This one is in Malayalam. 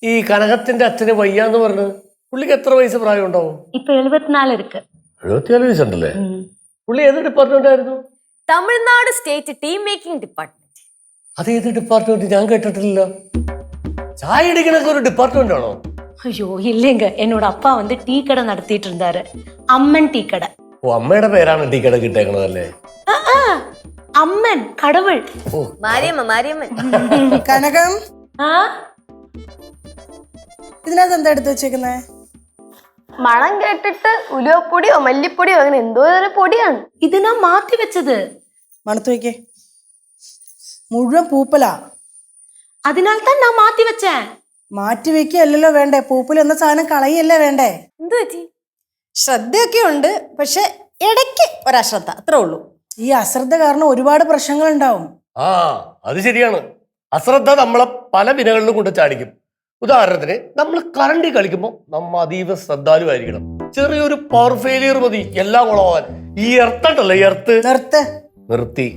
ഈ കനകത്തിന്റെ അച്ഛന് വയ്യാന്ന് പറഞ്ഞു പുള്ളിക്ക് എത്ര വയസ്സ് പ്രായം ഉണ്ടാവും? ഇപ്പൊ 74 ഇருக்கு. 74 വയസ്സുണ്ടല്ലേ? പുള്ളി ഏത് ഡിപ്പാർട്ട്മെന്റ് ആയിരുന്നു? Tamil Nadu state team making department. അത് ഏത് ഡിപ്പാർട്ട്മെന്റ്? ഞാൻ കേട്ടിട്ടില്ല. ചായ അടിക്കണൊക്കെ ഒരു ഡിപ്പാർട്ട്മെന്റ് ആണോ? ஐயோ இல்லைங்க, என்னோட அப்பா வந்து டீ கடை நடத்திட்டு இருந்தாரு. அம்மன் டீ கடை. ഓ, അമ്മയുടെ പേരാണ് ടീ കട കിട്ടേക്കണതല്ലേ? അമ്മൻ കടവൾ. മാരിയമ്മൻ. കനകം, ആ ഇതിനകത്ത് എന്താ എടുത്ത് വെച്ചേക്കുന്നേ? മണം കേട്ടിട്ട് ഉലുവപ്പൊടിയോ മല്ലിപ്പൊടിയോ അങ്ങനെ എന്തോ ഒരു പൊടിയാണ്. ഇത് ഞാൻ മാറ്റി വെച്ചത്. മണത്ത് വയ്ക്കേ. മുഴുവൻ പൂപ്പലാ. അതിനാൽ തന്നെ ഞാൻ മാറ്റി വെച്ചേ. മാറ്റി വെക്കല്ലോ വേണ്ടേ, പൂപ്പൽ എന്ന സാധനം കളയല്ലേ വേണ്ടേ? എന്തു പറ്റി? ശ്രദ്ധയൊക്കെ ഉണ്ട്, പക്ഷെ ഇടയ്ക്ക് ഒരശ്രദ്ധ, അത്രേ ഉള്ളൂ. ഈ അശ്രദ്ധ കാരണം ഒരുപാട് പ്രശ്നങ്ങൾ ഉണ്ടാവും. ആ, അത് ശരിയാണ്. അശ്രദ്ധ നമ്മളെ പല വിനകളിലും കൊണ്ട് ചാടിക്കും. ഉദാഹരണത്തിന് നമ്മൾ കറണ്ടി കളിക്കുമ്പോൾ നമ്മ അതീവ ശ്രദ്ധാലുവായിരിക്കണം. ചെറിയൊരു പവർ ഫെയിലിയർ മതി എല്ലാം കുളമാവാൻ. ഈ എർത്തണ്ടല്ലോ, എർത്ത് നിർത്ത്. നിർത്തി.